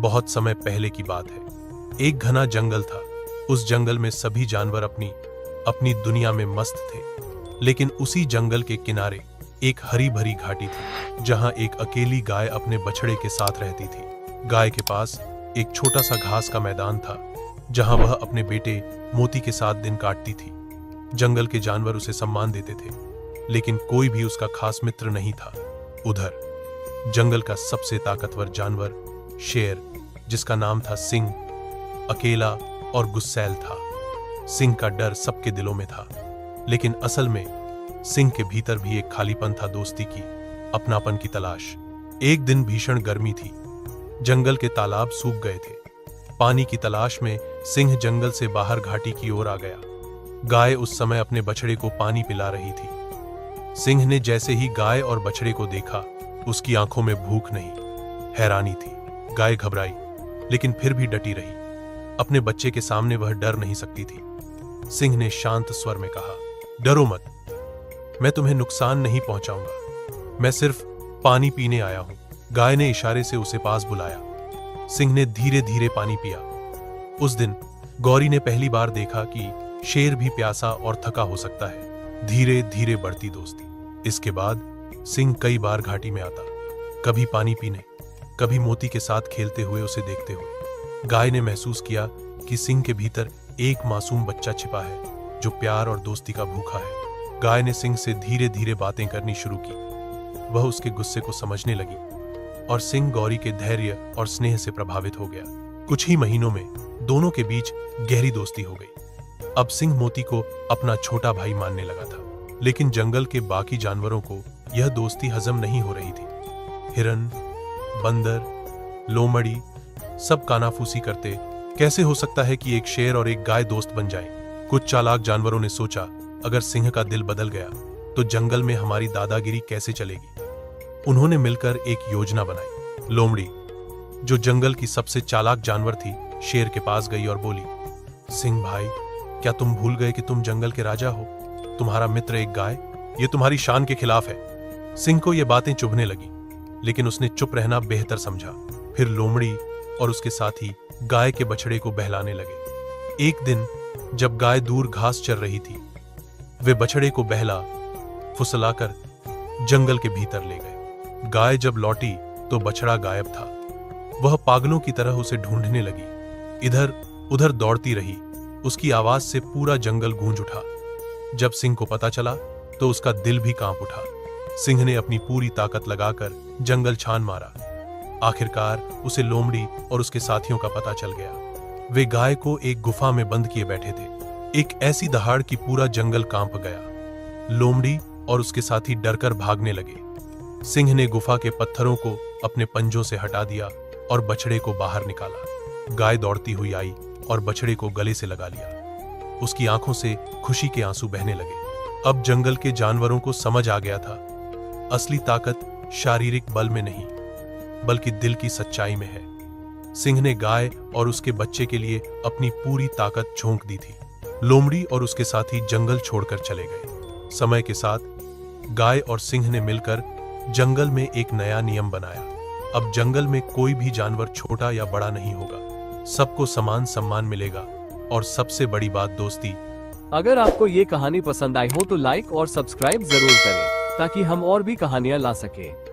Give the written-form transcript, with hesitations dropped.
बहुत समय पहले की बात है। एक घना जंगल था। उस जंगल में सभी जानवर अपनी अपनी दुनिया में मस्त थे। लेकिन उसी जंगल के किनारे एक हरी भरी घाटी थी, जहां एक अकेली गाय अपने बछड़े के साथ रहती थी। गाय के पास एक छोटा सा घास का मैदान था, जहां वह अपने बेटे मोती के साथ दिन काटती थी। जंगल के जानवर उसे सम्मान देते थे, लेकिन कोई भी उसका खास मित्र नहीं था। उधर जंगल का सबसे ताकतवर जानवर शेर, जिसका नाम था सिंह, अकेला और गुस्सैल था। सिंह का डर सबके दिलों में था, लेकिन असल में सिंह के भीतर भी एक खालीपन था, दोस्ती की, अपनापन की तलाश। एक दिन भीषण गर्मी थी। जंगल के तालाब सूख गए थे। पानी की तलाश में सिंह जंगल से बाहर घाटी की ओर आ गया। गाय उस समय अपने बछड़े को पानी पिला रही थी। सिंह ने जैसे ही गाय और बछड़े को देखा, उसकी आंखों में भूख नहीं, हैरानी थी। गाय घबराई, लेकिन फिर भी डटी रही। अपने बच्चे के सामने वह डर नहीं सकती थी। सिंह ने शांत स्वर में कहा, डरो मत, मैं तुम्हें नुकसान नहीं पहुंचाऊंगा, मैं सिर्फ पानी पीने आया हूं। गाय ने इशारे से उसे पास बुलाया। सिंह ने धीरे धीरे पानी पिया। उस दिन गौरी ने पहली बार देखा कि शेर भी प्यासा और थका हो सकता है। धीरे धीरे बढ़ती दोस्ती। इसके बाद सिंह कई बार घाटी में आता, कभी पानी पीने, कभी मोती के साथ खेलते हुए उसे देखते हुए। गाय ने महसूस किया कि सिंह के भीतर एक मासूम बच्चा छिपा है, जो प्यार और दोस्ती का भूखा है। गाय ने सिंह से धीरे धीरे बातें करनी शुरू की। वह उसके गुस्से को समझने लगी, और सिंह गौरी के धैर्य और स्नेह से प्रभावित हो गया। कुछ ही महीनों में दोनों के बीच गहरी दोस्ती हो गई। अब सिंह मोती को अपना छोटा भाई मानने लगा था, लेकिन जंगल के बाकी जानवरों को यह दोस्ती हजम नहीं हो रही थी। हिरन, बंदर, लोमड़ी सब कानाफूसी करते, कैसे हो सकता है कि एक शेर और एक गाय दोस्त बन जाएं? कुछ चालाक जानवरों ने सोचा, अगर सिंह का दिल बदल गया तो जंगल में हमारी दादागिरी कैसे चलेगी? उन्होंने मिलकर एक योजना बनाई। लोमड़ी, जो जंगल की सबसे चालाक जानवर थी, शेर के पास गई और बोली, सिंह भाई, क्या तुम भूल गए कि तुम जंगल के राजा हो? तुम्हारा मित्र एक गाय, ये तुम्हारी शान के खिलाफ है। सिंह को ये बातें चुभने लगी, लेकिन उसने चुप रहना बेहतर समझा। फिर लोमड़ी और उसके साथी गाय के बछड़े को बहलाने लगे। एक दिन जब गाय दूर घास चर रही थी, वे बछड़े को बहला फुसलाकर जंगल के भीतर ले गए। गाय जब लौटी तो बछड़ा गायब था। वह पागलों की तरह उसे ढूंढने लगी, इधर उधर दौड़ती रही। उसकी आवाज से पूरा जंगल गूंज उठा। जब सिंह को पता चला तो उसका दिल भी कांप उठा। सिंह ने अपनी पूरी ताकत लगाकर जंगल छान मारा। आखिरकार उसे लोमड़ी और उसके साथियों का पता चल गया। वे गाय को एक गुफा में बंद किए बैठे थे। एक ऐसी दहाड़ कि पूरा जंगल कांप गया। लोमड़ी और उसके साथी डरकर भागने लगे। सिंह ने गुफा के पत्थरों को अपने पंजों से हटा दिया और बछड़े को बाहर निकाला। गाय दौड़ती हुई आई और बछड़े को गले से लगा लिया। उसकी आंखों से खुशी के आंसू बहने लगे। अब जंगल के जानवरों को समझ आ गया था, असली ताकत शारीरिक बल में नहीं, बल्कि दिल की सच्चाई में है। सिंह ने गाय और उसके बच्चे के लिए अपनी पूरी ताकत झोंक दी थी। लोमड़ी और उसके साथी जंगल छोड़कर चले गए। समय के साथ गाय और सिंह ने मिलकर जंगल में एक नया नियम बनाया। अब जंगल में कोई भी जानवर छोटा या बड़ा नहीं होगा, सबको समान सम्मान मिलेगा, और सबसे बड़ी बात दोस्ती। अगर आपको ये कहानी पसंद आई हो तो लाइक और सब्सक्राइब जरूर करें, ताकि हम और भी कहानियां ला सकें।